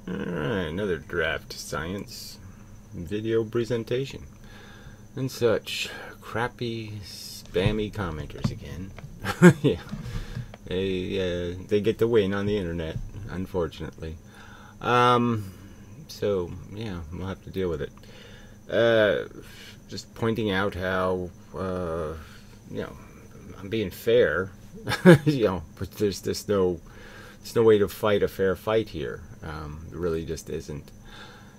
Alright, another DraftScience video presentation. And such. Crappy, spammy commenters again. Yeah. They get the win on the internet, unfortunately. So, yeah, we'll have to deal with it. Just pointing out how, I'm being fair, but there's no way to fight a fair fight here. It really just isn't.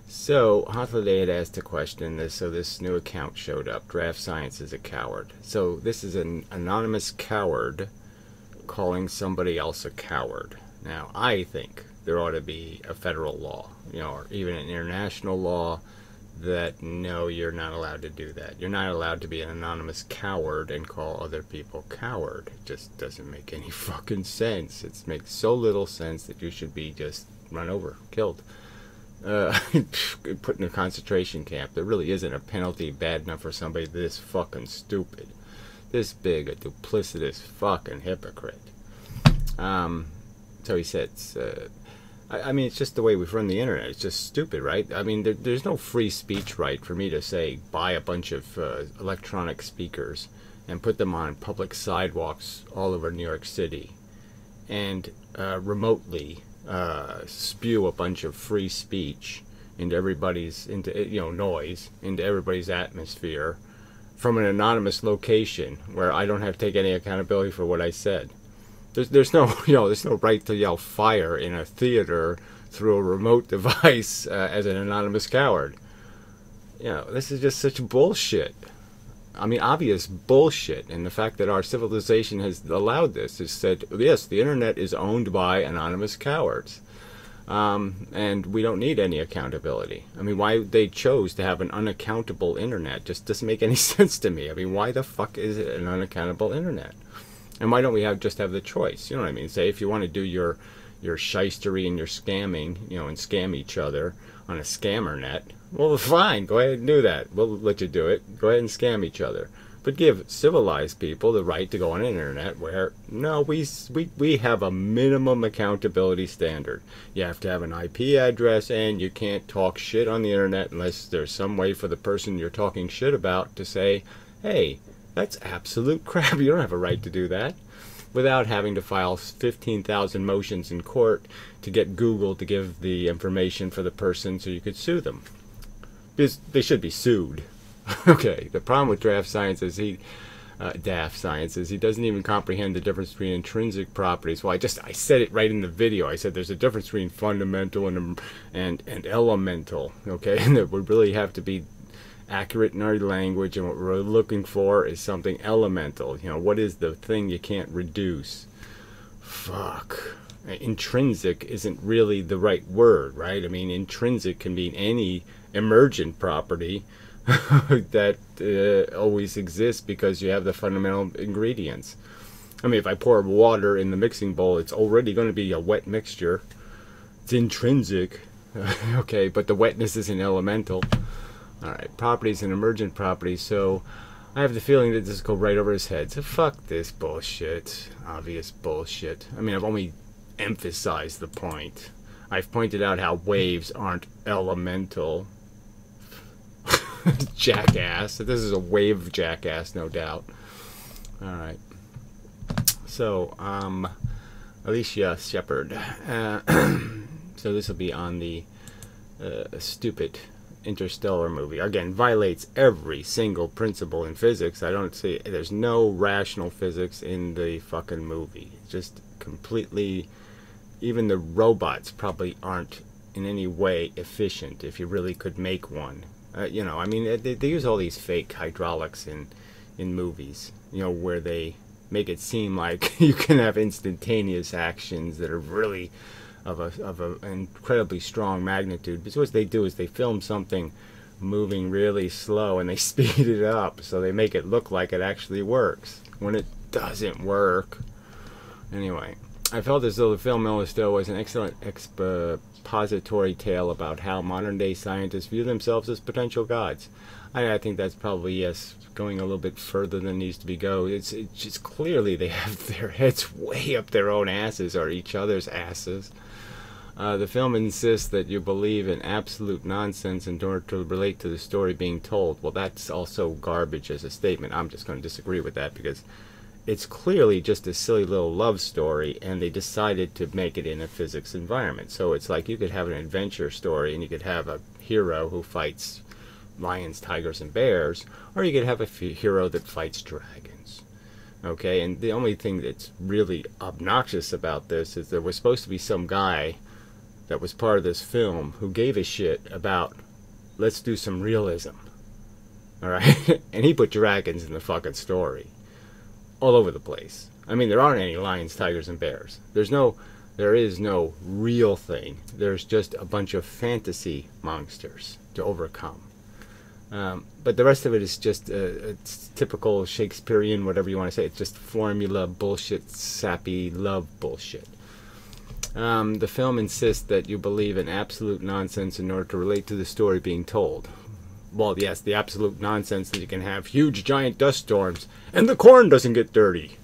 So, Holiday had asked a question, so this new account showed up. DraftScience is a coward. So, this is an anonymous coward calling somebody else a coward. Now, I think there ought to be a federal law, or even an international law that, no, you're not allowed to do that. You're not allowed to be an anonymous coward and call other people coward. It just doesn't make any fucking sense. It makes so little sense that you should be just run over, killed, put in a concentration camp. There really isn't a penalty bad enough for somebody this fucking stupid, this big a duplicitous fucking hypocrite. So he said, I mean, it's just the way we've run the internet. It's just stupid, right? I mean, there's no free speech right for me to say, buy a bunch of electronic speakers and put them on public sidewalks all over New York City and remotely spew a bunch of free speech into everybody's, noise, into everybody's atmosphere from an anonymous location where I don't have to take any accountability for what I said. There's no there's no right to yell fire in a theater through a remote device as an anonymous coward. This is just such bullshit. I mean, obvious bullshit. And the fact that our civilization has allowed this is said, yes, the internet is owned by anonymous cowards. And we don't need any accountability. I mean, why they chose to have an unaccountable internet just doesn't make any sense to me. I mean, why the fuck is it an unaccountable internet? And why don't we just have the choice? You know what I mean? Say if you want to do your shystery and your scamming, and scam each other on a scammer net, well, fine, go ahead and do that. We'll let you do it. Go ahead and scam each other. But give civilized people the right to go on an internet where, no, we have a minimum accountability standard. You have to have an IP address, and you can't talk shit on the internet unless there's some way for the person you're talking shit about to say, hey, that's absolute crap. You don't have a right to do that, without having to file 15,000 motions in court to get Google to give the information for the person so you could sue them. Because they should be sued. Okay, the problem with DraftScience is he doesn't even comprehend the difference between intrinsic properties. Well, I said it right in the video. I said there's a difference between fundamental and elemental. Okay, and that we really have to be accurate in our language, and what we're looking for is something elemental. What is the thing you can't reduce? Fuck. Intrinsic isn't really the right word, right? I mean, intrinsic can mean any emergent property that always exists because you have the fundamental ingredients. I mean, if I pour water in the mixing bowl, it's already going to be a wet mixture. It's intrinsic. Okay, but the wetness isn't elemental. Alright, properties and emergent properties. So I have the feeling that this will go right over his head. So fuck this bullshit. Obvious bullshit. I mean, I've only emphasized the point. I've pointed out how waves aren't elemental. Jackass. This is a wave jackass, no doubt. Alright. So, Alicia Shepard. So this will be on the stupid Interstellar movie. Again, violates every single principle in physics. I don't see, there's no rational physics in the fucking movie. Just completely, even the robots probably aren't in any way efficient if you really could make one. I mean, they use all these fake hydraulics in movies, where they make it seem like you can have instantaneous actions that are really of an incredibly strong magnitude. Because what they do is they film something moving really slow and they speed it up so they make it look like it actually works when it doesn't work. Anyway, I felt as though the film Illusto was an excellent expository tale about how modern day scientists view themselves as potential gods. I think that's probably, yes, going a little bit further than needs to be go. It's just clearly they have their heads way up their own asses or each other's asses. The film insists that you believe in absolute nonsense in order to relate to the story being told. Well, that's also garbage as a statement. I'm just going to disagree with that because it's clearly just a silly little love story, and they decided to make it in a physics environment. So it's like you could have an adventure story, and you could have a hero who fights lions, tigers, and bears, or you could have a hero that fights dragons. Okay, and the only thing that's really obnoxious about this is there was supposed to be some guy that was part of this film who gave a shit about, let's do some realism. Alright? And he put dragons in the fucking story. All over the place. I mean, there aren't any lions, tigers, and bears. There is no real thing. There's just a bunch of fantasy monsters to overcome. But the rest of it is just it's typical Shakespearean, whatever you want to say. It's just formula bullshit, sappy love bullshit. The film insists that you believe in absolute nonsense in order to relate to the story being told. Well, yes, the absolute nonsense that you can have huge giant dust storms and the corn doesn't get dirty.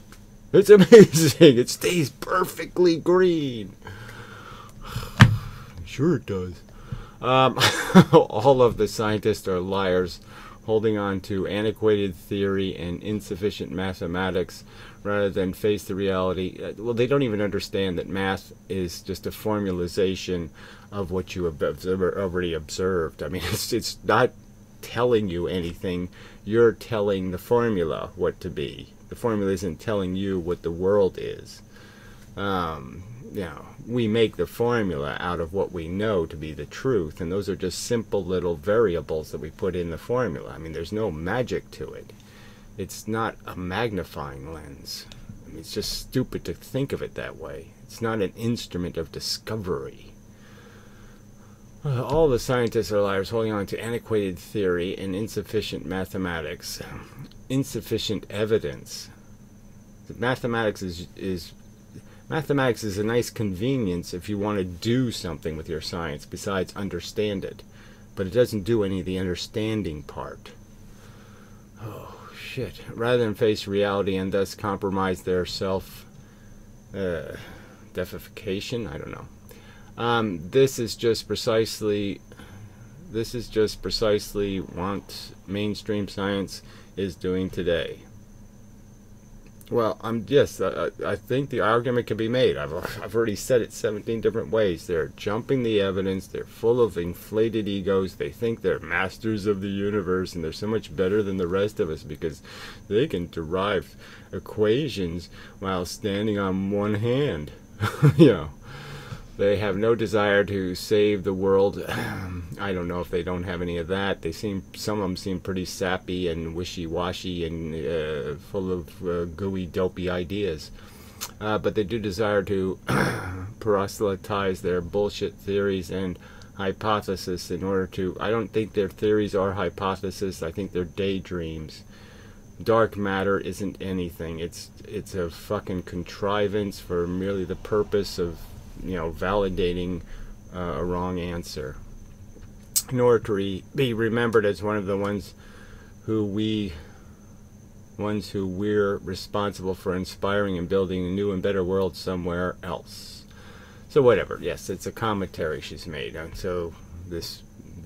It's amazing. It stays perfectly green. Sure it does. All of the scientists are liars, holding on to antiquated theory and insufficient mathematics rather than face the reality. Well, they don't even understand that math is just a formalization of what you have already observed. I mean, it's not telling you anything. You're telling the formula what to be. The formula isn't telling you what the world is. We make the formula out of what we know to be the truth, and those are just simple little variables that we put in the formula. I mean, there's no magic to it. It's not a magnifying lens. I mean, it's just stupid to think of it that way. It's not an instrument of discovery. All the scientists are liars, holding on to antiquated theory and insufficient mathematics. Insufficient evidence. Mathematics is a nice convenience if you want to do something with your science besides understand it. But it doesn't do any of the understanding part. Oh, shit. Rather than face reality and thus compromise their self-deification, I don't know. This is just precisely what mainstream science is doing today. Well, I think the argument can be made. I've already said it 17 different ways. They're jumping the evidence. They're full of inflated egos. They think they're masters of the universe, and they're so much better than the rest of us because they can derive equations while standing on one hand. They have no desire to save the world. I don't know if they don't have any of that. Some of them seem pretty sappy and wishy-washy and full of gooey, dopey ideas. But they do desire to proselytize their bullshit theories and hypothesis in order to... I don't think their theories are hypotheses. I think they're daydreams. Dark matter isn't anything. It's a fucking contrivance for merely the purpose of validating a wrong answer in order to be remembered as one of the ones who we're responsible for inspiring and building a new and better world somewhere else. So whatever, yes, it's a commentary she's made. And so this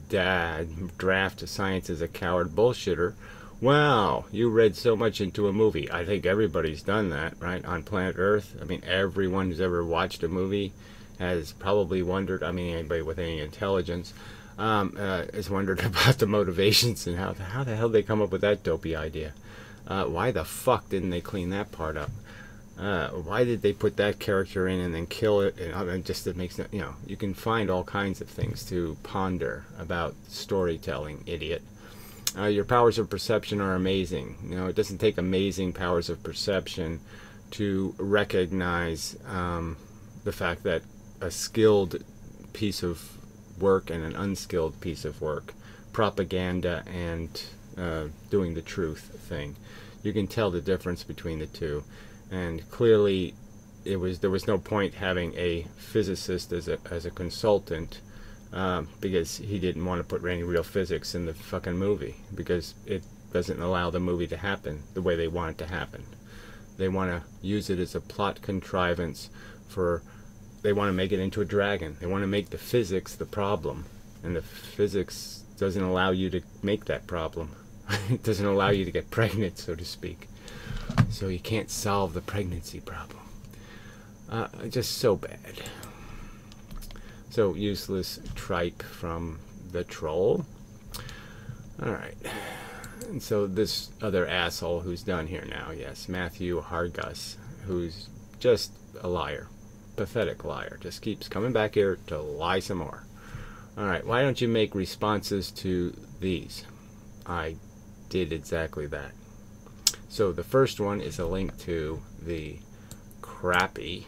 DraftScience is a coward bullshitter. Wow, you read so much into a movie. I think everybody's done that, right? On planet Earth. I mean, everyone who's ever watched a movie has probably wondered, I mean, anybody with any intelligence, has wondered about the motivations and how the hell they come up with that dopey idea. Why the fuck didn't they clean that part up? Why did they put that character in and then kill it? And just it makes no, you can find all kinds of things to ponder about storytelling, idiot. Your powers of perception are amazing. It doesn't take amazing powers of perception to recognize the fact that a skilled piece of work and an unskilled piece of work, propaganda and doing the truth thing. You can tell the difference between the two. And clearly there was no point having a physicist as a consultant, because he didn't want to put any real physics in the fucking movie, because it doesn't allow the movie to happen the way they want it to happen. They want to use it as a plot contrivance for they want to make it into a dragon. They want to make the physics the problem, and the physics doesn't allow you to make that problem. It doesn't allow you to get pregnant, so to speak. So you can't solve the pregnancy problem. Just so bad. So useless tripe from the troll. Alright. And so this other asshole who's done here now, yes, Matthew Hargus, who's just a liar. Pathetic liar. Just keeps coming back here to lie some more. Alright, why don't you make responses to these? I did exactly that. So the first one is a link to the crappy,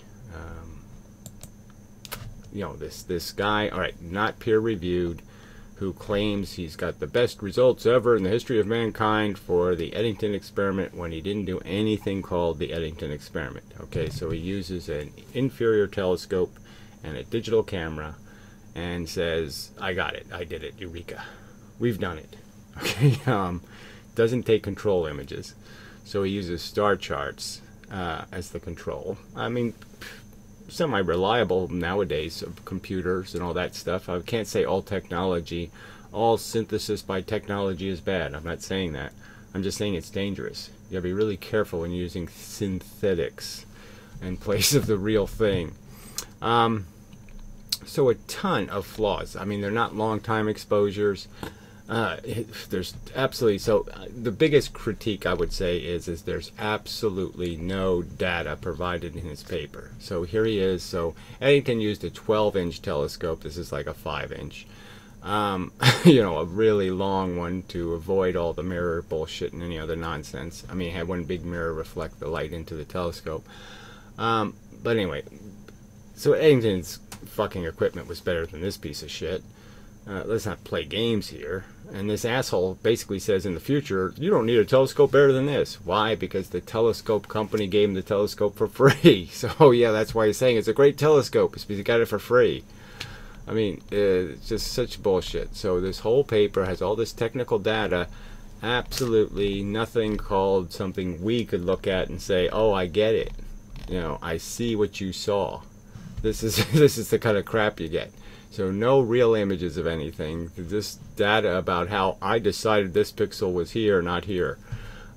you know, this guy, alright, not peer-reviewed, who claims he's got the best results ever in the history of mankind for the Eddington experiment when he didn't do anything called the Eddington experiment. Okay, so he uses an inferior telescope and a digital camera and says, I got it, I did it, eureka, we've done it. Okay, doesn't take control images, so he uses star charts as the control. I mean, semi-reliable nowadays of computers and all that stuff. I can't say all technology, all synthesis by technology is bad. I'm not saying that. I'm just saying it's dangerous. You gotta be really careful when using synthetics in place of the real thing. So a ton of flaws. I mean, they're not long time exposures. There's absolutely, so the biggest critique I would say is there's absolutely no data provided in his paper. So here he is. So Eddington used a 12-inch telescope. This is like a 5-inch. You know, a really long one to avoid all the mirror bullshit and any other nonsense. I mean, it had one big mirror reflect the light into the telescope. But anyway, so Eddington's fucking equipment was better than this piece of shit. Let's not play games here. And this asshole basically says in the future, you don't need a telescope better than this. Why? Because the telescope company gave him the telescope for free. So yeah, that's why he's saying it's a great telescope. It's because he got it for free. I mean, it's just such bullshit. So this whole paper has all this technical data, absolutely nothing called something we could look at and say, oh, I get it. You know, I see what you saw. This is the kind of crap you get. So no real images of anything. Just data about how I decided this pixel was here, not here.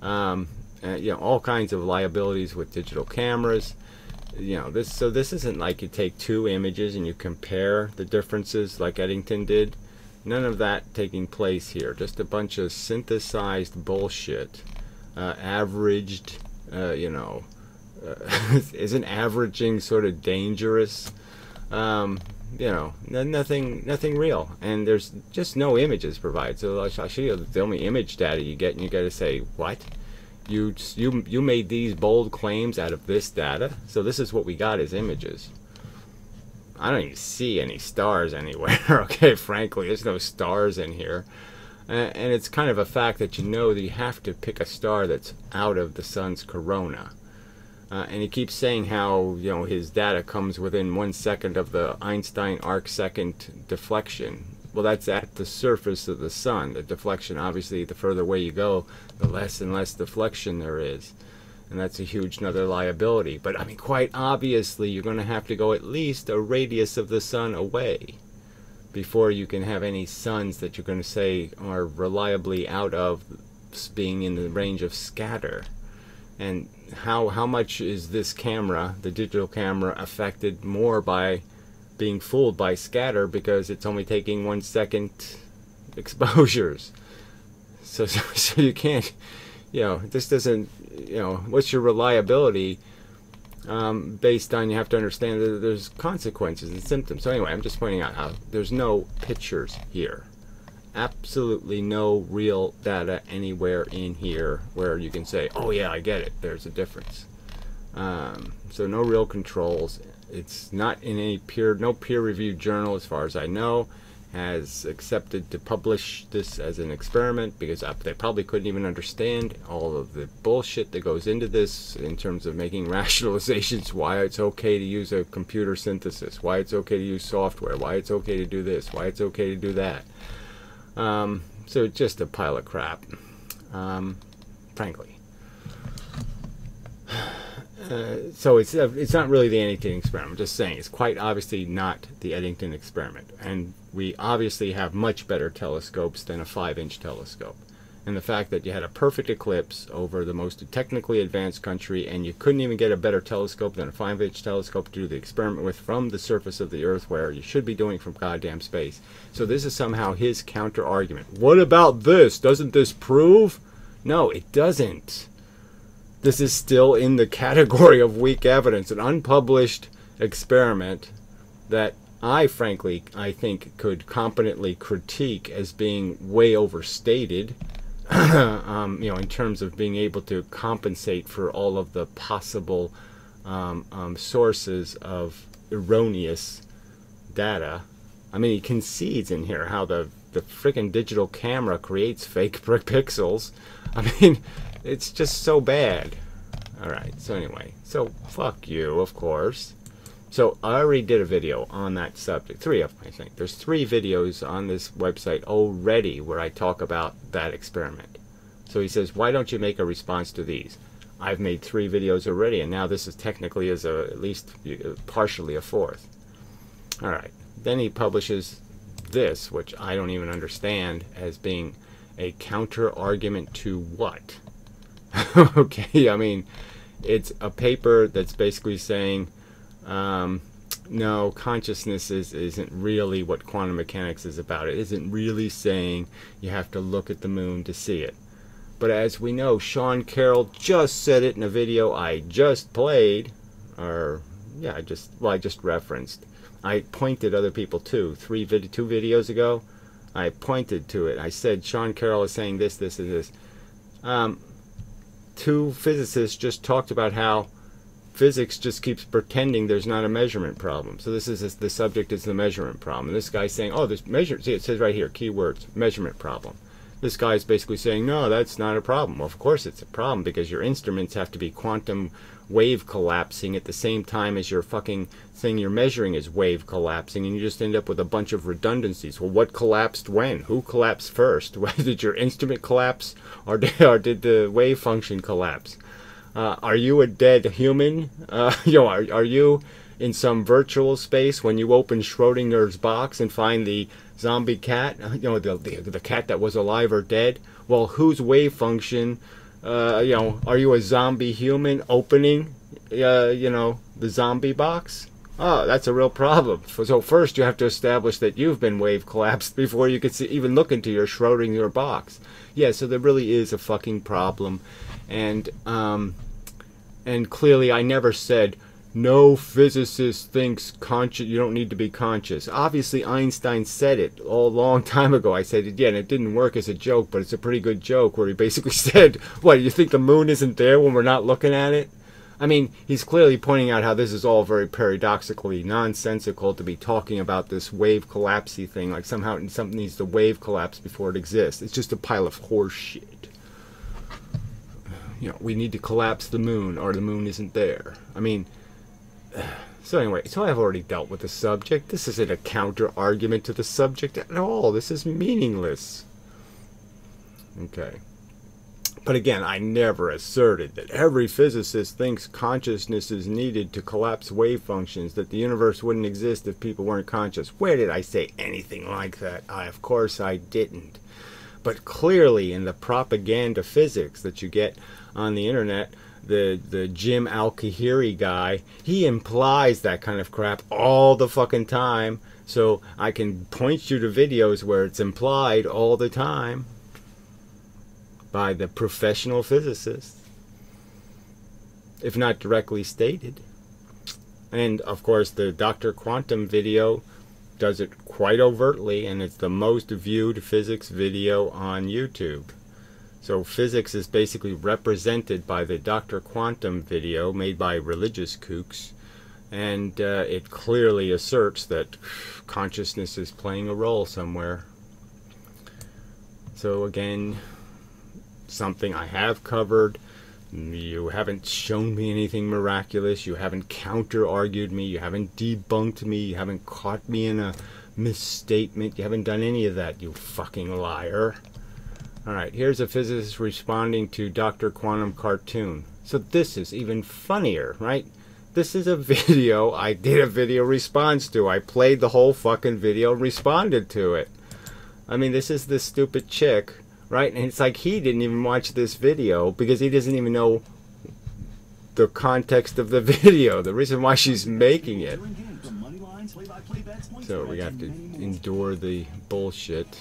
You know, all kinds of liabilities with digital cameras. You know, this isn't like you take two images and you compare the differences like Eddington did. None of that taking place here. Just a bunch of synthesized bullshit, averaged. You know, isn't averaging sort of dangerous? You know, nothing real, and there's just no images provided. So I'll show you the only image data you get, and you got to say, what? You made these bold claims out of this data? So this is what we got as images. I don't even see any stars anywhere. Okay, frankly, there's no stars in here, and it's kind of a fact that you know that you have to pick a star that's out of the sun's corona. And he keeps saying how, you know, his data comes within 1 second of the Einstein arc-second deflection. Well, that's at the surface of the sun. The deflection, obviously, the further away you go, the less and less deflection there is. And that's a huge another liability. But, I mean, quite obviously, you're going to have to go at least a radius of the sun away before you can have any suns that you're going to say are reliably out of being in the range of scatter. And how much is this camera, the digital camera, affected more by being fooled by scatter because it's only taking 1 second exposures? So you can't, you know, this doesn't, you know, what's your reliability based on, you have to understand that there's consequences and symptoms. So anyway, I'm just pointing out how there's no pictures here. Absolutely no real data anywhere in here where you can say, oh yeah, I get it, there's a difference. So no real controls. It's not in any no peer-reviewed journal, as far as I know, has accepted to publish this as an experiment, because they probably couldn't even understand all of the bullshit that goes into this in terms of making rationalizations, why it's okay to use a computer synthesis, why it's okay to use software, why it's okay to do this, why it's okay to do that. So just a pile of crap, frankly. So it's not really the Eddington experiment. I'm just saying it's quite obviously not the Eddington experiment. And we obviously have much better telescopes than a 5-inch telescope. And the fact that you had a perfect eclipse over the most technically advanced country and you couldn't even get a better telescope than a 5-inch telescope to do the experiment with from the surface of the Earth, where you should be doing from goddamn space. So this is somehow his counter argument. What about this? Doesn't this prove? No, it doesn't. This is still in the category of weak evidence, an unpublished experiment that I think could competently critique as being way overstated. In terms of being able to compensate for all of the possible sources of erroneous data. I mean, he concedes in here how the freaking digital camera creates fake pixels. I mean, it's just so bad. Alright, so anyway, so fuck you, of course. So I already did a video on that subject, 3 of them I think. There's 3 videos on this website already where I talk about that experiment. So he says, why don't you make a response to these? I've made 3 videos already, and now this is technically at least partially a 4th. Alright, then he publishes this, which I don't even understand as being a counter argument to what? Okay, I mean, it's a paper that's basically saying, no, consciousness isn't really what quantum mechanics is about. It isn't really saying you have to look at the moon to see it. But as we know, Sean Carroll just said it in a video I just played, or yeah, I just referenced. I pointed other people too. 2 videos ago, I pointed to it. I said Sean Carroll is saying this, this, and this. 2 physicists just talked about how physics just keeps pretending there's not a measurement problem. So the subject is the measurement problem. And this guy's saying, oh, there's measurement. See, it says right here, keywords, measurement problem. This guy's basically saying, no, that's not a problem. Well, of course it's a problem, because your instruments have to be quantum wave collapsing at the same time as your fucking thing you're measuring is wave collapsing, and you just end up with a bunch of redundancies. Well, what collapsed when? Who collapsed first? Did your instrument collapse, or did the wave function collapse? Are you a dead human? Are you in some virtual space when you open Schrodinger's box and find the zombie cat? The cat that was alive or dead? Well, whose wave function? Are you a zombie human opening, the zombie box? Oh, that's a real problem. So first you have to establish that you've been wave collapsed before you could even look into your Schrodinger box. Yeah, so there really is a fucking problem. And clearly I never said, no physicist thinks conscious, you don't need to be conscious. Obviously Einstein said it a long time ago. I said it, yeah, and it didn't work as a joke, but it's a pretty good joke, where he basically said, what, you think the moon isn't there when we're not looking at it? I mean, he's clearly pointing out how this is all very paradoxically nonsensical to be talking about this wave collapsey thing, like somehow something needs to wave collapse before it exists. It's just a pile of horse shit. We need to collapse the moon or the moon isn't there. I mean, so anyway, so I've already dealt with the subject. This isn't a counter argument to the subject at all. This is meaningless. Okay. But again, I never asserted that every physicist thinks consciousness is needed to collapse wave functions, that the universe wouldn't exist if people weren't conscious. Where did I say anything like that? Of course I didn't. But clearly in the propaganda physics that you get on the internet, the Jim Al-Kahiri guy, he implies that kind of crap all the fucking time. So I can point you to videos where it's implied all the time by the professional physicists, if not directly stated. And of course the Dr. Quantum video does it quite overtly, and it's the most viewed physics video on YouTube. So physics is basically represented by the Dr. Quantum video made by religious kooks, and it clearly asserts that consciousness is playing a role somewhere. So again, something I have covered. You haven't shown me anything miraculous. You haven't counter-argued me. You haven't debunked me. You haven't caught me in a misstatement. You haven't done any of that, you fucking liar. Alright, here's a physicist responding to Dr. Quantum cartoon. So this is even funnier, right? This is a video I did a video response to. I played the whole fucking video and responded to it. I mean, this is this stupid chick, right? And it's like he didn't even watch this video because he doesn't even know the context of the video, the reason why she's making it. So we have to endure the bullshit.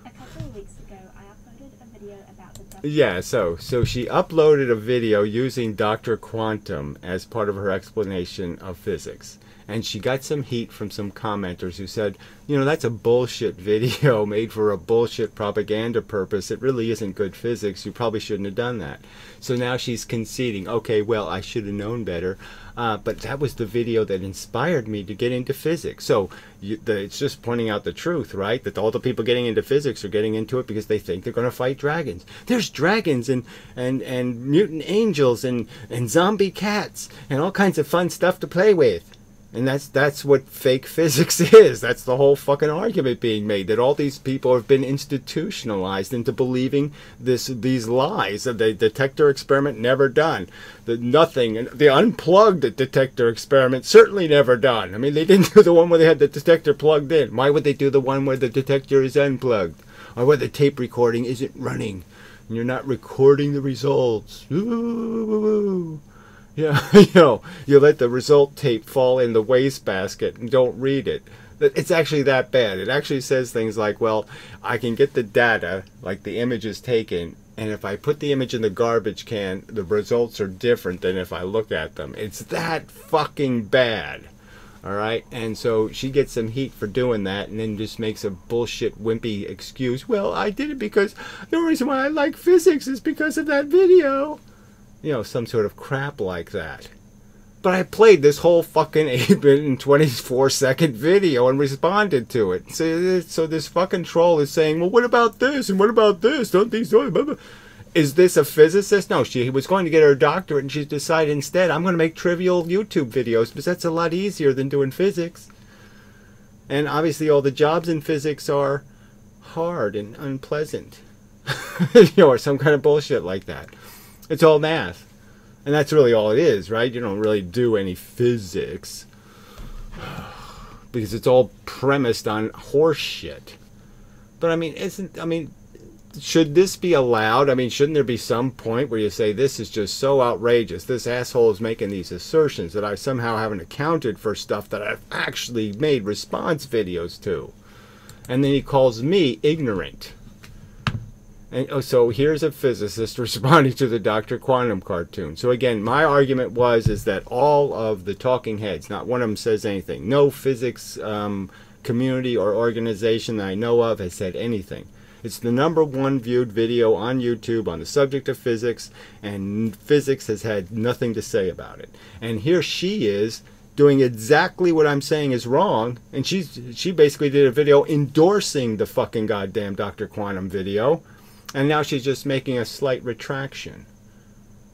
A couple of weeks ago, I uploaded a video about the Yeah, so she uploaded a video using Dr. Quantum as part of her explanation of physics. And she got some heat from some commenters who said, you know, that's a bullshit video made for a bullshit propaganda purpose. It really isn't good physics. You probably shouldn't have done that. So now she's conceding, okay, well, I should have known better. But that was the video that inspired me to get into physics. So it's just pointing out the truth, right? That all the people getting into physics are getting into it because they think they're going to fight dragons. There's dragons and mutant angels and zombie cats and all kinds of fun stuff to play with. And that's what fake physics is. That's the whole fucking argument being made, that all these people have been institutionalized into believing these lies. The detector experiment never done. The unplugged detector experiment certainly never done. I mean, they didn't do the one where they had the detector plugged in. Why would they do the one where the detector is unplugged? Or where the tape recording isn't running and you're not recording the results? Ooh. Yeah, you let the result tape fall in the wastebasket and don't read it. It's actually that bad. It actually says things like, well, I can get the data, like the image is taken, and if I put the image in the garbage can, the results are different than if I look at them. It's that fucking bad. All right? And so she gets some heat for doing that and then just makes a bullshit, wimpy excuse. Well, I did it because the reason why I like physics is because of that video. You know, some sort of crap like that. But I played this whole fucking 8-minute and 24-second video and responded to it. So this fucking troll is saying, well, what about this? And what about this? Don't these... Blah, blah. Is this a physicist? No, she was going to get her doctorate and she's decided instead, I'm going to make trivial YouTube videos because that's a lot easier than doing physics. And obviously all the jobs in physics are hard and unpleasant. Or some kind of bullshit like that. It's all math. And that's really all it is, right? You don't really do any physics. Because it's all premised on horse shit. But I mean, should this be allowed? I mean, shouldn't there be some point where you say, this is just so outrageous. This asshole is making these assertions that I somehow haven't accounted for stuff that I've actually made response videos to. And then he calls me ignorant. And so here's a physicist responding to the Dr. Quantum cartoon. So again, my argument is that all of the talking heads, not one of them says anything. No physics community or organization that I know of has said anything. It's the #1 viewed video on YouTube on the subject of physics, and physics has had nothing to say about it. And here she is doing exactly what I'm saying is wrong, and she basically did a video endorsing the fucking goddamn Dr. Quantum video. And now she's just making a slight retraction.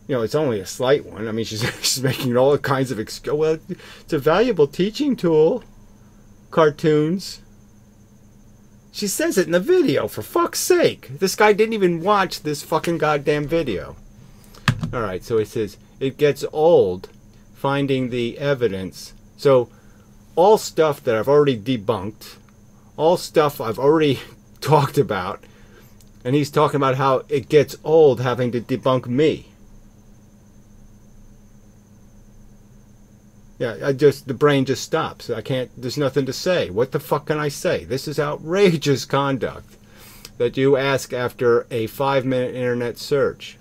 You know, it's only a slight one. I mean, she's making all kinds of well, it's a valuable teaching tool. Cartoons. She says it in the video, for fuck's sake. This guy didn't even watch this fucking goddamn video. Alright, so it says, it gets old finding the evidence. So, all stuff that I've already debunked, all stuff I've already talked about, and he's talking about how it gets old having to debunk me. Yeah, the brain just stops. There's nothing to say. What the fuck can I say? This is outrageous conduct that you ask after a 5-minute internet search.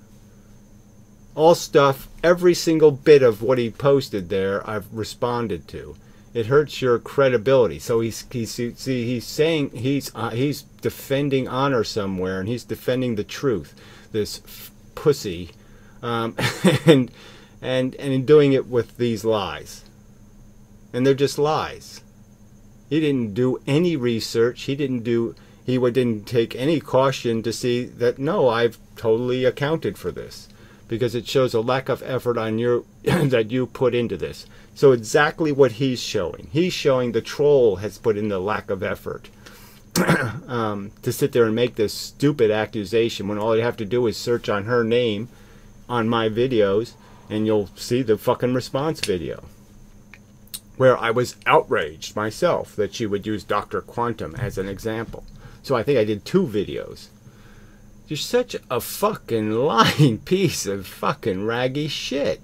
All stuff, every single bit of what he posted there, I've responded to. It hurts your credibility. So he's saying he's defending honor somewhere, and he's defending the truth. This pussy, and in doing it with these lies, and they're just lies. He didn't do any research. He didn't take any caution to see that no, I've totally accounted for this, because it shows a lack of effort on your that you put into this. So exactly what he's showing. He's showing the troll has put in the lack of effort to sit there and make this stupid accusation when all you have to do is search on her name on my videos, and you'll see the fucking response video where I was outraged myself that she would use Dr. Quantum as an example. So I think I did 2 videos. You're such a fucking lying piece of fucking raggy shit.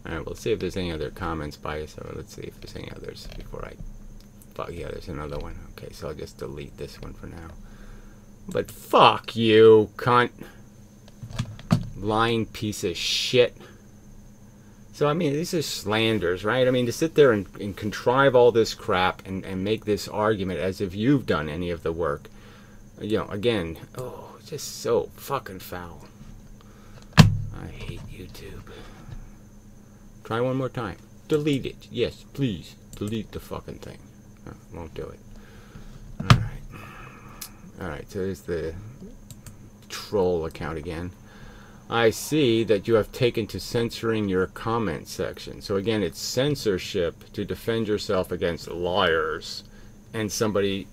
Alright, we'll see if there's any other comments by you. So let's see if there's any others before I... Fuck, yeah, there's another one. Okay, so I'll just delete this one for now. But fuck you, cunt. Lying piece of shit. So, I mean, these are slanders, right? I mean, to sit there and contrive all this crap and make this argument as if you've done any of the work. You know, again, oh, just so fucking foul. I hate YouTube. Try one more time. Delete it. Yes, please. Delete the fucking thing. No, won't do it. Alright. Alright, so there's the troll account again. I see that you have taken to censoring your comment section. So again, it's censorship to defend yourself against liars and somebody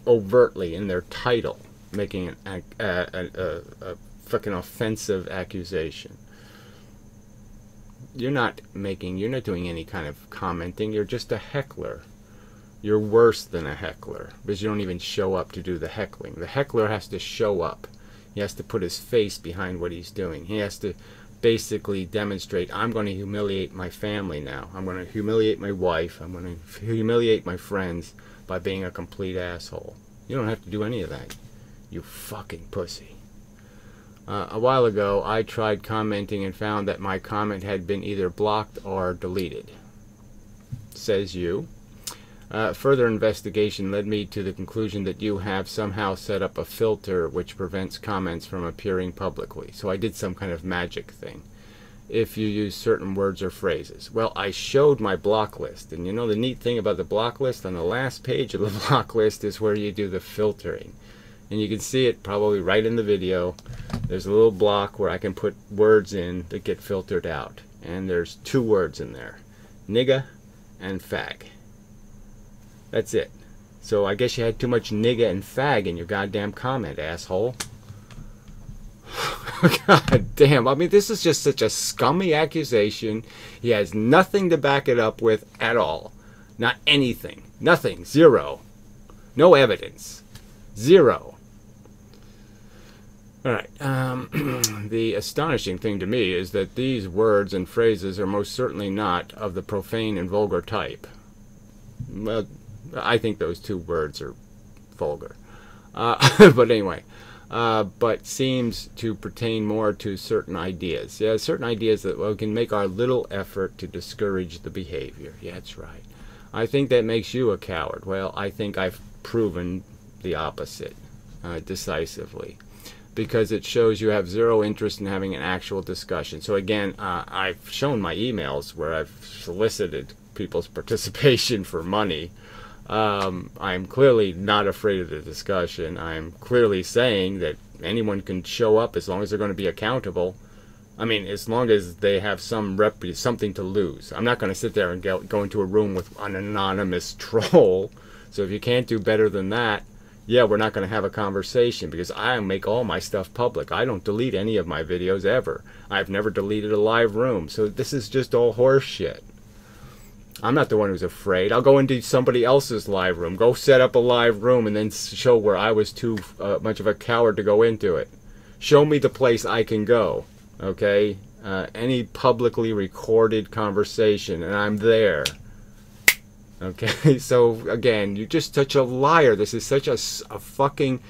overtly in their title making a fucking offensive accusation. You're not doing any kind of commenting. You're just a heckler. You're worse than a heckler because you don't even show up to do the heckling. The heckler has to show up. He has to put his face behind what he's doing. He has to basically demonstrate, I'm going to humiliate my family now. I'm going to humiliate my wife. I'm going to humiliate my friends by being a complete asshole. You don't have to do any of that, you fucking pussy. A while ago, I tried commenting and found that my comment had been either blocked or deleted. Says you. Further investigation led me to the conclusion that you have somehow set up a filter which prevents comments from appearing publicly. So I did some kind of magic thing. If you use certain words or phrases. Well, I showed my block list. And you know the neat thing about the block list? On the last page of the block list is where you do the filtering. And you can see it probably right in the video. There's a little block where I can put words in that get filtered out. And there's 2 words in there. Nigga and fag. That's it. So I guess you had too much nigga and fag in your goddamn comment, asshole. God damn. I mean, this is just such a scummy accusation. He has nothing to back it up with at all. Not anything. Nothing. Zero. No evidence. Zero. Alright. The astonishing thing to me is that these words and phrases are most certainly not of the profane and vulgar type. Well, I think those 2 words are vulgar. But anyway, but seems to pertain more to certain ideas. Yeah, certain ideas that can make our little effort to discourage the behavior. Yeah, that's right. I think that makes you a coward. Well, I think I've proven the opposite decisively. Because it shows you have zero interest in having an actual discussion. So again, I've shown my emails where I've solicited people's participation for money. I'm clearly not afraid of the discussion. I'm clearly saying that anyone can show up as long as they're going to be accountable. I mean, as long as they have something to lose. I'm not going to sit there and go into a room with an anonymous troll. So if you can't do better than that, yeah, we're not going to have a conversation because I make all my stuff public. I don't delete any of my videos ever. I've never deleted a live room. So this is just all horse shit. I'm not the one who's afraid. I'll go into somebody else's live room. Go set up a live room and then show where I was too much of a coward to go into it. Show me the place I can go. Okay? Any publicly recorded conversation and I'm there. Okay? So, again, you're just such a liar. This is such a fucking...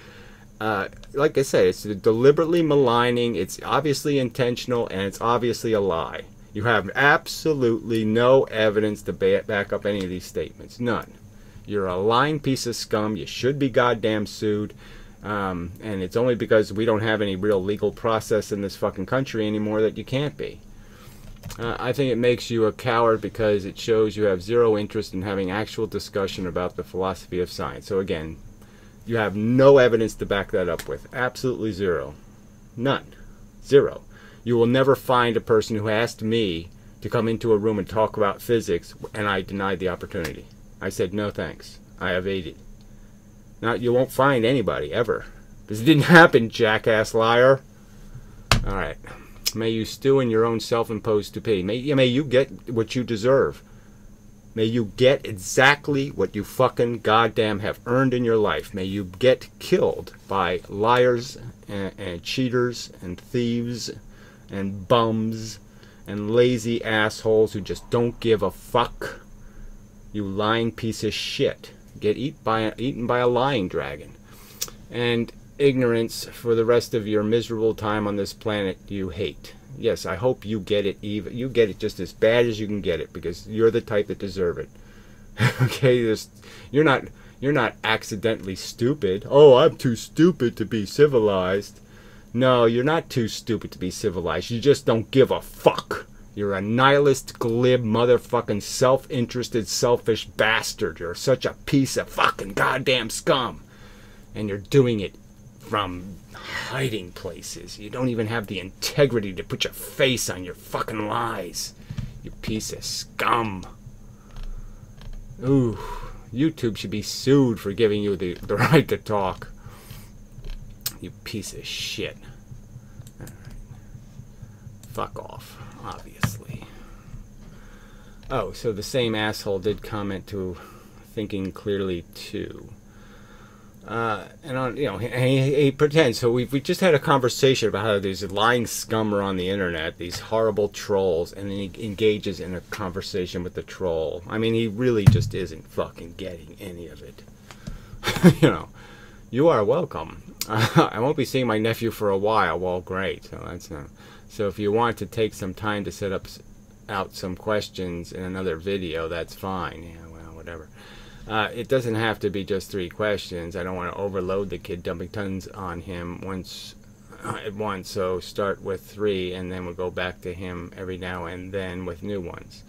like I said, it's deliberately maligning. It's obviously intentional and it's obviously a lie. You have absolutely no evidence to back up any of these statements. None. You're a lying piece of scum. You should be goddamn sued. And it's only because we don't have any real legal process in this fucking country anymore that you can't be. I think it makes you a coward because it shows you have zero interest in having actual discussion about the philosophy of science. So again, you have no evidence to back that up with. Absolutely zero. None. Zero. You will never find a person who asked me to come into a room and talk about physics, and I denied the opportunity. I said, no thanks. I evaded. Now, you won't find anybody, ever. This didn't happen, jackass liar. Alright. May you stew in your own self-imposed stupidity. May you get what you deserve. May you get exactly what you fucking goddamn have earned in your life. May you get killed by liars and cheaters and thieves and bums and lazy assholes who just don't give a fuck. You lying piece of shit. Get eaten by a lying dragon. And ignorance for the rest of your miserable time on this planet you hate. Yes, I hope you get it you get it just as bad as you can get it, because you're the type that deserve it. Okay, you're not accidentally stupid. Oh, I'm too stupid to be civilized. No, you're not too stupid to be civilized. You just don't give a fuck. You're a nihilist, glib, motherfucking self-interested, selfish bastard. You're such a piece of fucking goddamn scum. And you're doing it from hiding places. You don't even have the integrity to put your face on your fucking lies. You piece of scum. Ooh, YouTube should be sued for giving you the right to talk. You piece of shit. All right. Fuck off, obviously. Oh, so the same asshole did comment to Thinking Clearly too. And on, you know, he pretends. So we just had a conversation about how these lying scum are on the internet, these horrible trolls, and then he engages in a conversation with the troll. I mean, he really just isn't fucking getting any of it. You know, you are welcome. I won't be seeing my nephew for a while. Well, great. So that's so if you want to take some time to set out some questions in another video, that's fine. Yeah, well, whatever. It doesn't have to be just 3 questions. I don't want to overload the kid, dumping tons on him at once. So start with 3, and then we'll go back to him every now and then with new ones.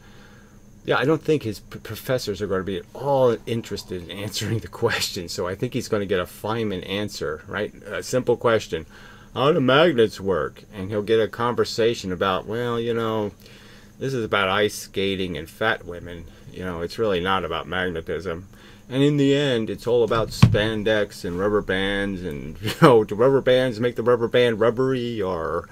Yeah, I don't think his professors are going to be at all interested in answering the question. So I think he's going to get a Feynman answer, right? A simple question: how do magnets work? And he'll get a conversation about, well, you know, this is about ice skating and fat women. You know, it's really not about magnetism. And in the end, it's all about spandex and rubber bands. And, you know, do rubber bands make the rubber band rubbery? Or,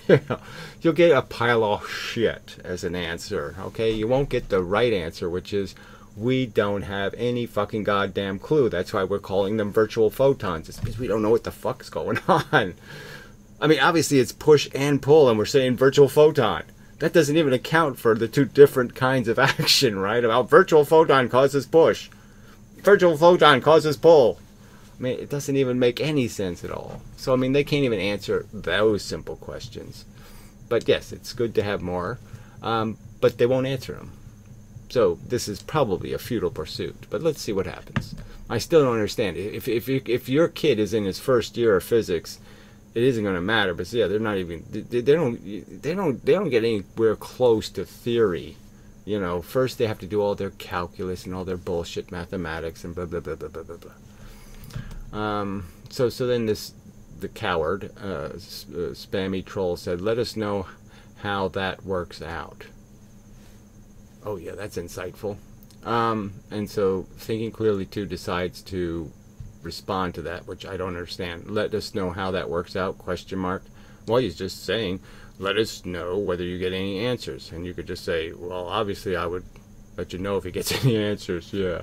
you know, you'll get a pile of shit as an answer. Okay? You won't get the right answer, which is, we don't have any fucking goddamn clue. That's why we're calling them virtual photons. It's because we don't know what the fuck's going on. I mean, obviously it's push and pull, and we're saying virtual photon. That doesn't even account for the 2 different kinds of action, right? About virtual photon causes push. Virtual photon causes pull. I mean, it doesn't even make any sense at all. So, I mean, they can't even answer those simple questions. But yes, it's good to have more. But they won't answer them. So, this is probably a futile pursuit. But let's see what happens. I still don't understand. If your kid is in his first year of physics, it isn't going to matter. But yeah, they're not even. They don't get anywhere close to theory. You know, first they have to do all their calculus and all their bullshit mathematics and blah blah blah blah blah blah blah. So then the coward, spammy troll said, "Let us know how that works out." Oh yeah, that's insightful. And so Thinking Clearly 2 decides to respond to that, which I don't understand. Let us know how that works out, question mark. Well, he's just saying, let us know whether you get any answers. And you could just say, well, obviously I would let you know if he gets any answers. Yeah.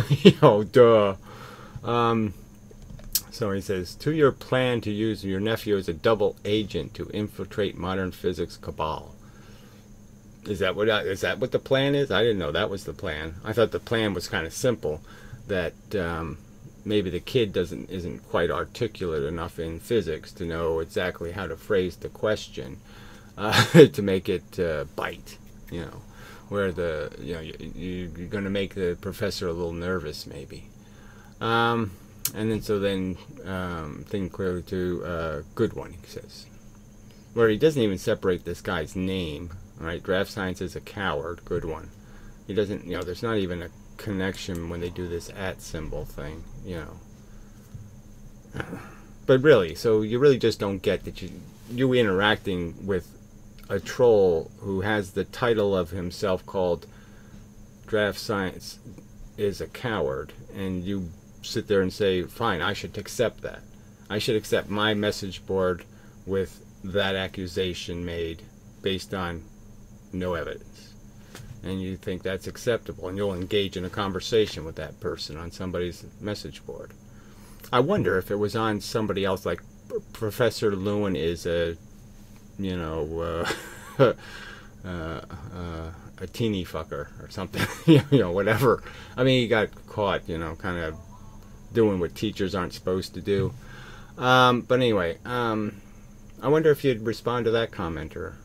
You know, duh. So he says, to your plan to use your nephew as a double agent to infiltrate modern physics cabal. Is that what the plan is? I didn't know that was the plan. I thought the plan was kind of simple, that maybe the kid isn't quite articulate enough in physics to know exactly how to phrase the question to make it bite, you know, where you're going to make the professor a little nervous maybe. And then Thinking Clearly to good one, he says, where he doesn't even separate this guy's name. Right, DraftScience is a coward. Good one. He doesn't, you know, there's not even a connection when they do this @ symbol thing, you know. But really, so you really just don't get that you interacting with a troll who has the title of himself called DraftScience is a coward, and you sit there and say, fine, I should accept that. I should accept my message board with that accusation made based on no evidence. And you think that's acceptable, and you'll engage in a conversation with that person on somebody's message board. I wonder if it was on somebody else, like Professor Lewin is a, you know, a teeny fucker or something, you know, whatever. I mean, he got caught, you know, kind of doing what teachers aren't supposed to do. But anyway, I wonder if you'd respond to that commenter.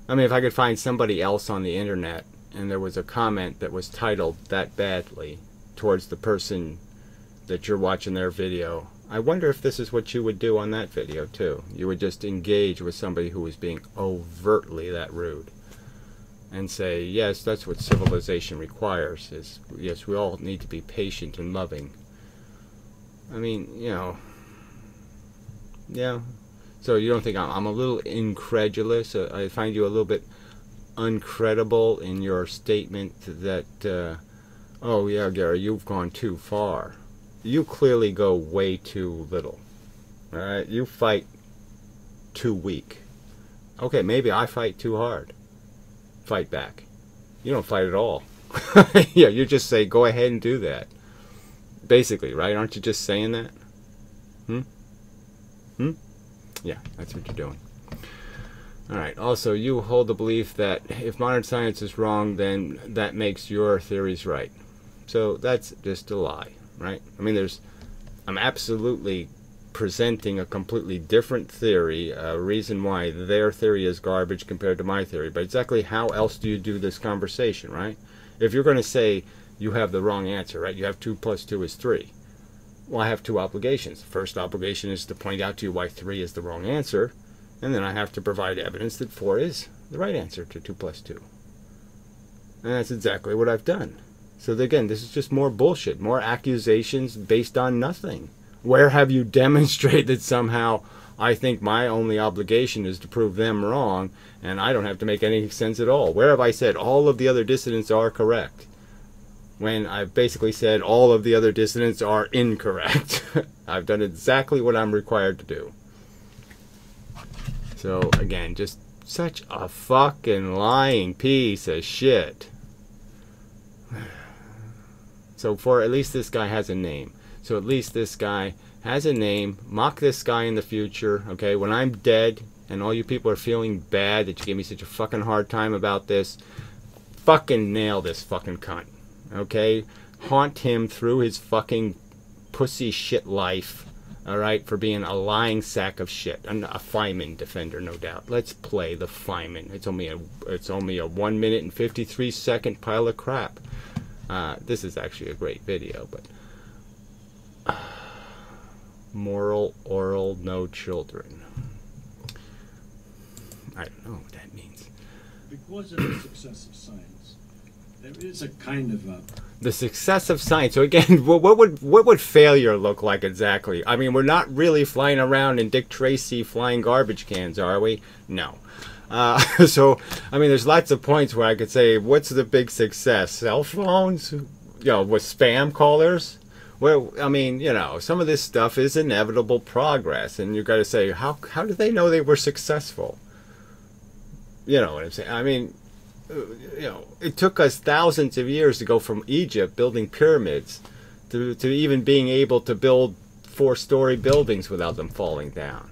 I mean, if I could find somebody else on the internet and there was a comment that was titled that badly towards the person that you're watching their video, I wonder if this is what you would do on that video too. You would just engage with somebody who was being overtly that rude and say, yes, that's what civilization requires, is, yes, we all need to be patient and loving. I mean, you know, yeah. So you don't think I'm a little incredulous? I find you a little bit uncredible in your statement that, oh yeah, Gary, you've gone too far. You clearly go way too little. All right, you fight too weak. Okay, maybe I fight too hard. Fight back. You don't fight at all. Yeah, you just say, go ahead and do that. Basically, right? Aren't you just saying that? Yeah, that's what you're doing. Alright, also, you hold the belief that if modern science is wrong, then that makes your theories right. So that's just a lie, right? I mean, I'm absolutely presenting a completely different theory, a reason why their theory is garbage compared to my theory. But exactly how else do you do this conversation, right? If you're going to say you have the wrong answer, right? You have 2 + 2 is 3. Well, I have 2 obligations. The first obligation is to point out to you why 3 is the wrong answer, and then I have to provide evidence that 4 is the right answer to 2 + 2. And that's exactly what I've done. So again, this is just more bullshit, more accusations based on nothing. Where have you demonstrated that somehow I think my only obligation is to prove them wrong, and I don't have to make any sense at all? Where have I said all of the other dissidents are correct, when I've basically said all of the other dissidents are incorrect? I've done exactly what I'm required to do. So again, just such a fucking lying piece of shit. So for at least this guy has a name. So at least this guy has a name. Mock this guy in the future, okay? When I'm dead and all you people are feeling bad that you gave me such a fucking hard time about this, fucking nail this fucking cunt, okay? Haunt him through his fucking pussy shit life, alright, for being a lying sack of shit. A Feynman defender, no doubt. Let's play the Feynman. It's only a 1 minute and 53 second pile of crap. This is actually a great video, but moral, oral, no children. I don't know what that means. Because of the success of science, there is a kind of the success of science. So again, what would failure look like exactly? I mean, we're not really flying around in Dick Tracy flying garbage cans, are we? No. So, I mean, there's lots of points where I could say, what's the big success? Cell phones? You know, with spam callers? Well, I mean, you know, some of this stuff is inevitable progress, and you've got to say, how did they know they were successful? You know what I'm saying? I mean, you know, it took us thousands of years to go from Egypt building pyramids to even being able to build 4-story buildings without them falling down.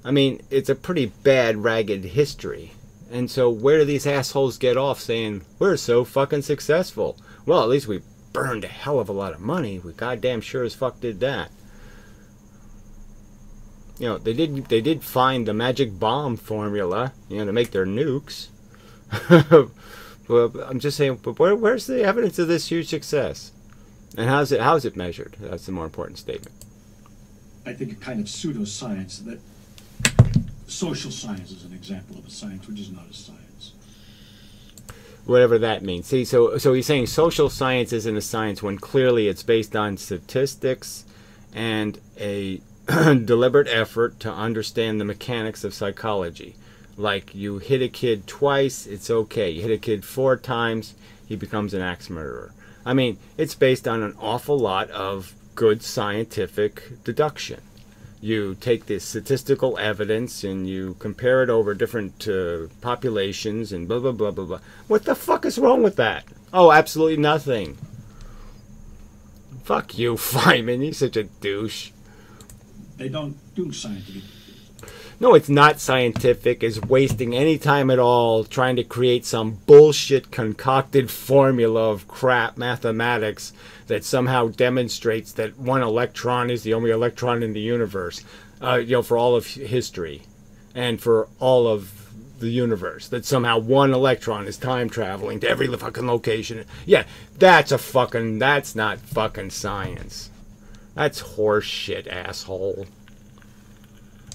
I mean, it's a pretty bad, ragged history. And so where do these assholes get off saying, we're so fucking successful? Well, at least we burned a hell of a lot of money. We goddamn sure as fuck did that. You know, they did find the magic bomb formula, you know, to make their nukes. Well, I'm just saying, but where's the evidence of this huge success? And how's it measured? That's the more important statement. I think, a kind of pseudoscience that social science is an example of a science which is not a science. Whatever that means. See, so he's saying social science isn't a science when clearly it's based on statistics and a deliberate effort to understand the mechanics of psychology. Like, you hit a kid twice, it's okay. You hit a kid 4 times, he becomes an axe murderer. I mean, it's based on an awful lot of good scientific deduction. You take this statistical evidence and you compare it over different populations and blah, blah, blah, blah, blah. What the fuck is wrong with that? Oh, absolutely nothing. Fuck you, Feynman. You're such a douche. They don't do scientific. No, it's not scientific. It's wasting any time at all trying to create some bullshit concocted formula of crap mathematics that somehow demonstrates that one electron is the only electron in the universe, for all of history and for all of the universe. That somehow one electron is time traveling to every fucking location. Yeah, that's not fucking science. That's horse shit, asshole.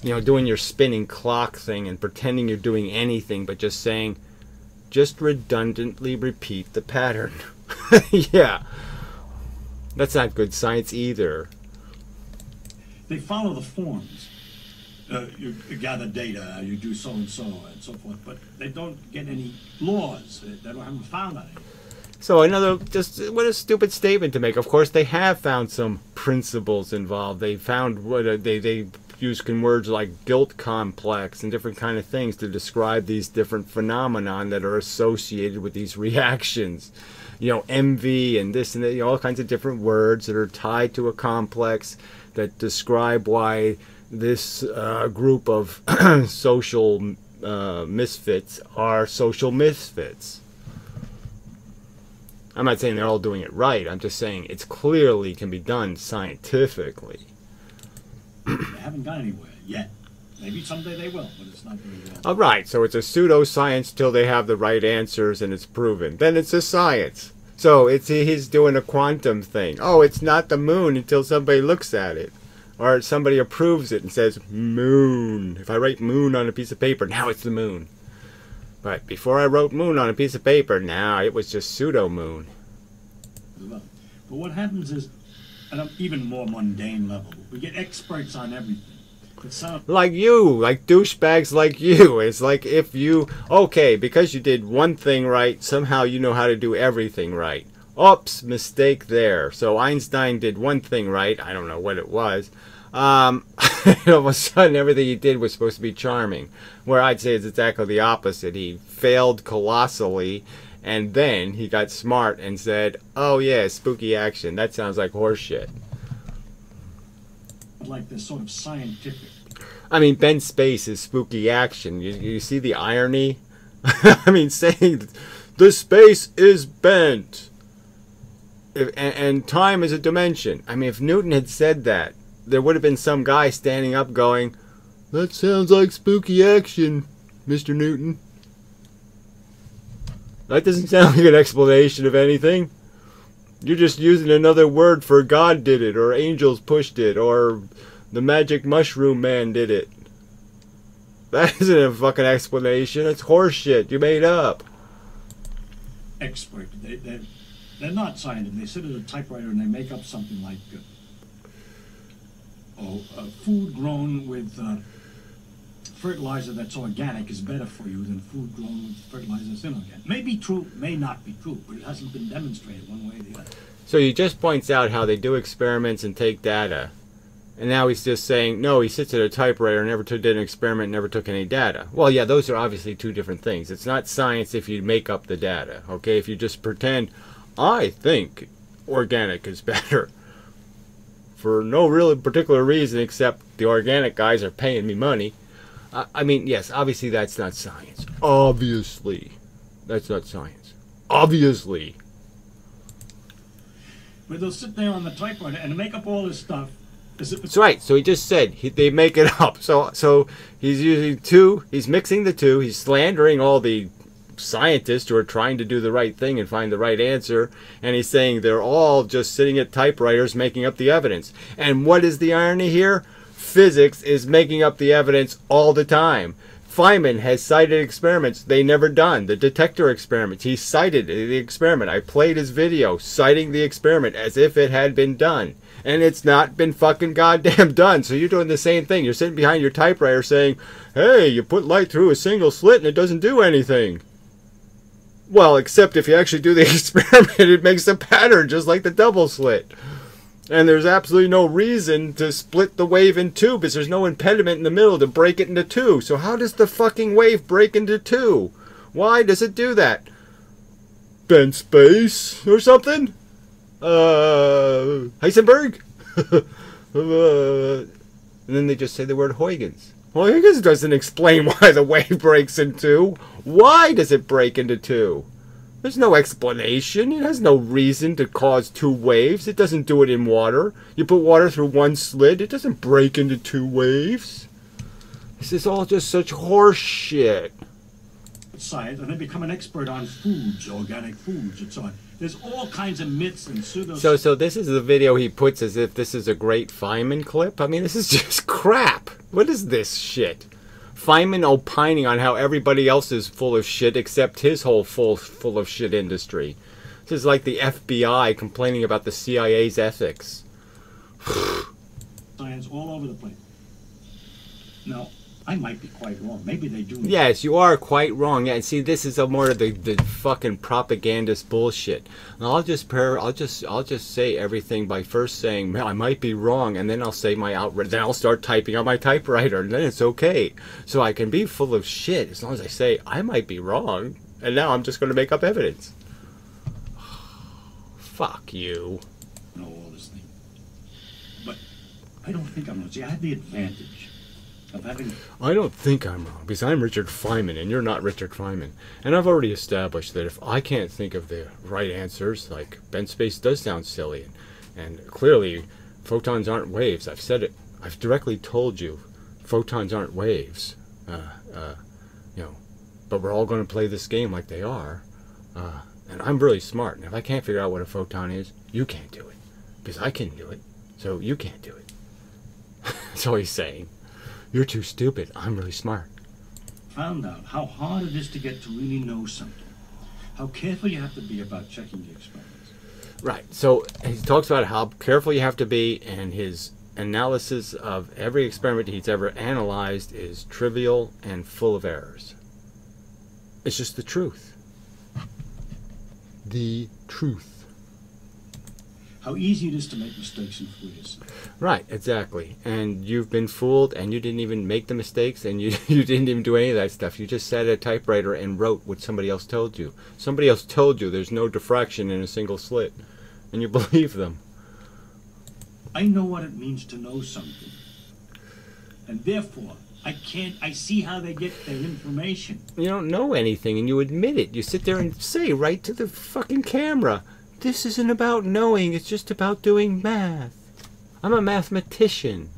Doing your spinning clock thing and pretending you're doing anything but just saying, just redundantly repeat the pattern. Yeah. That's not good science either. They follow the forms. You gather data, you do so and so forth, but they don't get any laws. They haven't found any. So what a stupid statement to make. Of course, they have found some principles involved. They found they use words like guilt complex and different kind of things to describe these different phenomenon that are associated with these reactions. Envy and this and that, all kinds of different words that are tied to a complex that describe why this group of social misfits are social misfits. I'm not saying they're all doing it right. I'm just saying it's clearly can be done scientifically. They haven't gone anywhere yet. Maybe someday they will, but it's not very well. All right, so it's a pseudoscience till they have the right answers and it's proven. Then it's a science. So he's doing a quantum thing. Oh, it's not the moon until somebody looks at it. Or somebody approves it and says, moon. If I write moon on a piece of paper, now it's the moon. But before I wrote moon on a piece of paper, now it was just pseudo-moon. But what happens is, at an even more mundane level, we get experts on everything. Like you, like douchebags like you. It's like if you, okay, because you did one thing right, somehow you know how to do everything right. Oops, mistake there. So Einstein did one thing right. I don't know what it was. All of a sudden, everything he did was supposed to be charming. Where I'd say it's exactly the opposite. He failed colossally, and then he got smart and said, oh yeah, spooky action. That sounds like horseshit. Like this sort of scientific. I mean, bent space is spooky action. You see the irony? I mean, saying the space is bent. And time is a dimension. I mean, if Newton had said that, there would have been some guy standing up going, that sounds like spooky action, Mr. Newton. That doesn't sound like an explanation of anything. You're just using another word for God did it, or angels pushed it, or the magic mushroom man did it. That isn't a fucking explanation. It's horseshit you made up. Expert. They're not scientists. They sit at a typewriter and they make up something like, food grown with fertilizer that's organic is better for you than food grown with fertilizer that's inorganic. May be true, may not be true, but it hasn't been demonstrated one way or the other. So he just points out how they do experiments and take data. And now he's just saying, no, he sits at a typewriter and never did an experiment, never took any data. Well, yeah, those are obviously two different things. It's not science if you make up the data, okay? If you just pretend, I think organic is better. For no really particular reason except the organic guys are paying me money. I mean, yes, obviously that's not science. Obviously. That's not science. Obviously. But they'll sit there on the typewriter and make up all this stuff. That's right. So he just said they make it up. So he's using two. He's mixing the two. He's slandering all the scientists who are trying to do the right thing and find the right answer. And he's saying they're all just sitting at typewriters making up the evidence. And what is the irony here? Physics is making up the evidence all the time. Feynman has cited experiments they never done. The detector experiments. He cited the experiment. I played his video citing the experiment as if it had been done. And it's not been fucking goddamn done. So you're doing the same thing. You're sitting behind your typewriter saying, hey, you put light through a single slit and it doesn't do anything. Well, except if you actually do the experiment, it makes a pattern just like the double slit. And there's absolutely no reason to split the wave in two because there's no impediment in the middle to break it into two. So how does the fucking wave break into two? Why does it do that? Bent space or something? Heisenberg? And then they just say the word Huygens. Huygens doesn't explain why the wave breaks in two. Why does it break into two? There's no explanation. It has no reason to cause two waves. It doesn't do it in water. You put water through one slit, it doesn't break into two waves. This is all just such horse shit. Science, and then become an expert on foods, organic foods, and so on. There's all kinds of myths and pseudo. So this is the video he puts as if this is a great Feynman clip. I mean, this is just crap. What is this shit? Feynman opining on how everybody else is full of shit except his whole full of shit industry. This is like the FBI complaining about the CIA's ethics. Science all over the place. Now, I might be quite wrong. Maybe they do. Yes, you are quite wrong. Yeah, and see, this is a more of the fucking propagandist bullshit. And I'll just say everything by first saying, "Man, I might be wrong," and then I'll say my outright. Then I'll start typing on my typewriter, and then it's okay. So I can be full of shit as long as I say I might be wrong. And now I'm just going to make up evidence. Fuck you. Know all this thing, but I don't think I'm wrong. See, I have the advantage. I don't think I'm wrong, because I'm Richard Feynman, and you're not Richard Feynman. And I've already established that if I can't think of the right answers, like bent space does sound silly, and clearly photons aren't waves. I've said it. I've directly told you photons aren't waves. You know, but we're all going to play this game like they are. And I'm really smart, and if I can't figure out what a photon is, you can't do it, because I can do it, so you can't do it. That's all he's saying. You're too stupid. I'm really smart. Found out how hard it is to get to really know something. How careful you have to be about checking the experiments. Right. So he talks about how careful you have to be, and his analysis of every experiment he's ever analyzed is trivial and full of errors. It's just the truth. The truth. How easy it is to make mistakes and fool yourself. Right, exactly. And you've been fooled, and you didn't even make the mistakes, and you didn't even do any of that stuff. You just sat at a typewriter and wrote what somebody else told you. Somebody else told you there's no diffraction in a single slit, and you believe them. I know what it means to know something. And therefore, I see how they get their information. You don't know anything, and you admit it. You sit there and say right to the fucking camera, this isn't about knowing, it's just about doing math. I'm a mathematician.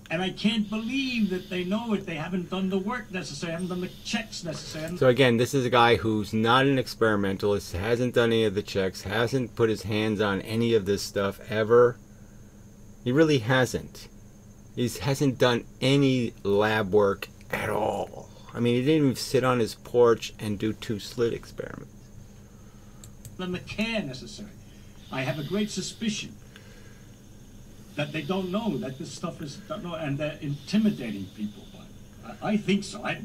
And I can't believe that they know it. They haven't done the work necessary, haven't done the checks necessary. So again, this is a guy who's not an experimentalist, hasn't done any of the checks, hasn't put his hands on any of this stuff ever. He really hasn't. He hasn't done any lab work at all. I mean, he didn't even sit on his porch and do 2 slit experiments. Than the care necessary. I have a great suspicion that they don't know that this stuff is, and they're intimidating people. I think so. I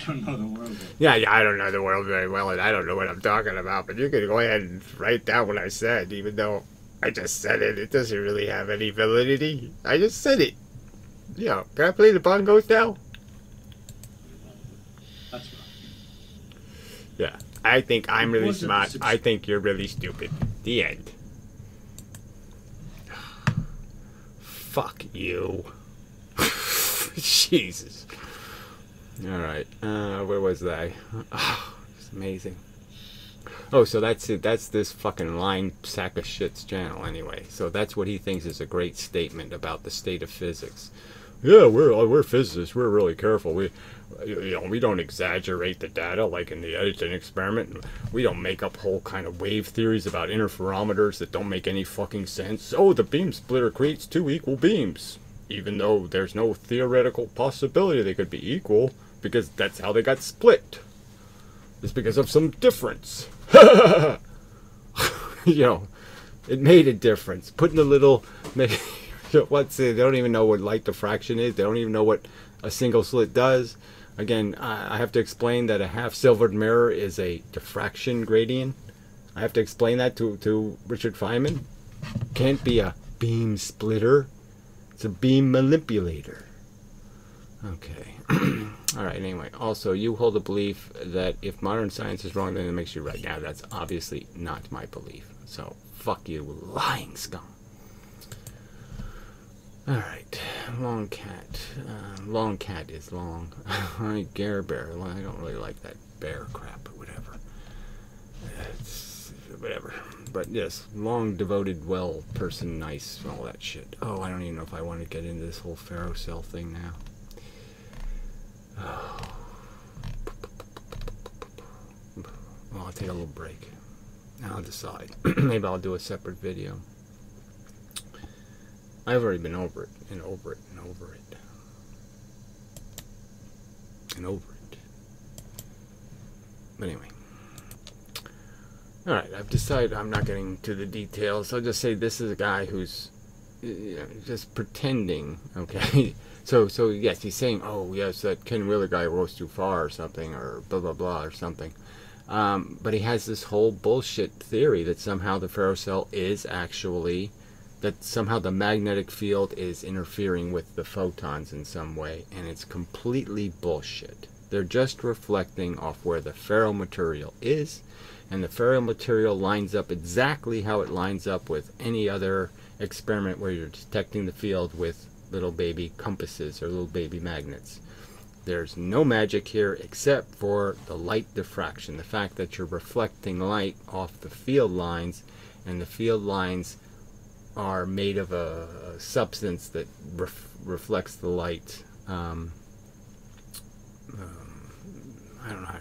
don't know the world. Yeah, I don't know the world very well, and I don't know what I'm talking about. But you can go ahead and write down what I said, even though I just said it. It doesn't really have any validity. I just said it. You know, can I play the bongos now? That's right. Yeah. I think I'm really smart. I think you're really stupid. The end. Fuck you. Jesus. Alright. Where was I? Oh, it's amazing. Oh, so that's it. That's this fucking lying sack of shit's channel anyway. So that's what he thinks is a great statement about the state of physics. Yeah, we're physicists. We're really careful. We don't exaggerate the data like in the Edison experiment. We don't make up whole kind of wave theories about interferometers that don't make any fucking sense. Oh, the beam splitter creates 2 equal beams, even though there's no theoretical possibility they could be equal, because that's how they got split. It's because of some difference. You know, it made a difference. Putting a little... they don't even know what light diffraction is. They don't even know what a single slit does. Again, I have to explain that a half-silvered mirror is a diffraction gradient. I have to explain that to Richard Feynman? Can't be a beam splitter. It's a beam manipulator. Okay. All right, anyway. Also, you hold a belief that if modern science is wrong, then it makes you right. Now, that's obviously not my belief. So, fuck you, lying scum. All right. Long cat. Long cat is long. Gare bear. Well, I don't really like that bear crap, but whatever. It's whatever. But yes, long, devoted, well, person, nice, all that shit. Oh, I don't even know if I want to get into this whole Pharaoh cell thing now. Oh. Well, I'll take a little break. I'll decide. Maybe I'll do a separate video. I've already been over it, and over it, and over it. And over it. But anyway. Alright, I've decided I'm not getting to the details. I'll just say this is a guy who's just pretending, okay? So yes, he's saying, oh, yes, that Ken Wheeler guy rose too far or something, or blah, blah, blah, or something. But he has this whole bullshit theory that somehow the Pharaoh cell is actually, that somehow the magnetic field is interfering with the photons in some way, and it's completely bullshit. They're just reflecting off where the Pharaoh material is, and the Pharaoh material lines up exactly how it lines up with any other experiment where you're detecting the field with little baby compasses or little baby magnets. There's no magic here except for the light diffraction, the fact that you're reflecting light off the field lines, and the field lines are made of a substance that reflects the light, I don't know,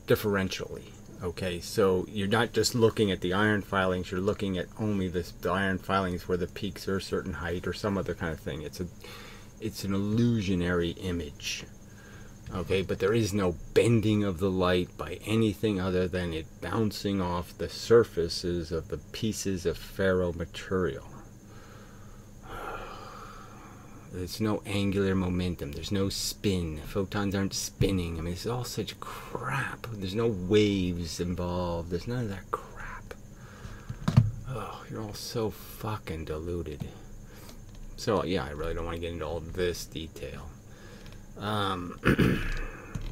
differentially. Okay, so you're not just looking at the iron filings, you're looking at only the iron filings where the peaks are a certain height or some other kind of thing. It's an illusionary image. Okay, but there is no bending of the light by anything other than it bouncing off the surfaces of the pieces of Pharaoh material. There's no angular momentum. There's no spin. Photons aren't spinning. I mean, it's all such crap. There's no waves involved. There's none of that crap. Oh, you're all so fucking deluded. So, yeah, I really don't want to get into all this detail.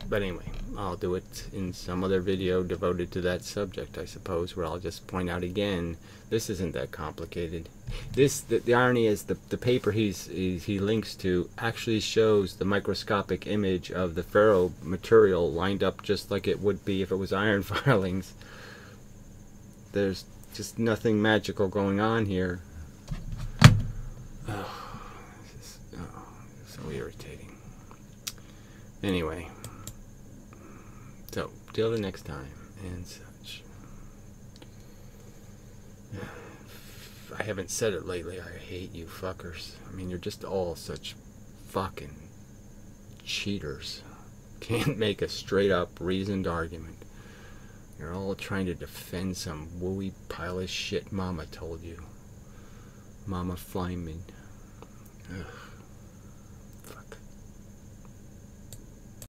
But anyway, I'll do it in some other video devoted to that subject, I suppose, where I'll just point out again, this isn't that complicated. The irony is the paper he links to actually shows the microscopic image of the Pharaoh material lined up just like it would be if it was iron filings. There's just nothing magical going on here. Oh, this is so irritating. Anyway, so till the next time and such. I haven't said it lately. I hate you fuckers. I mean, you're just all such fucking cheaters. Can't make a straight up reasoned argument. You're all trying to defend some wooey pile of shit Mama told you. Mama Flyman. Ugh.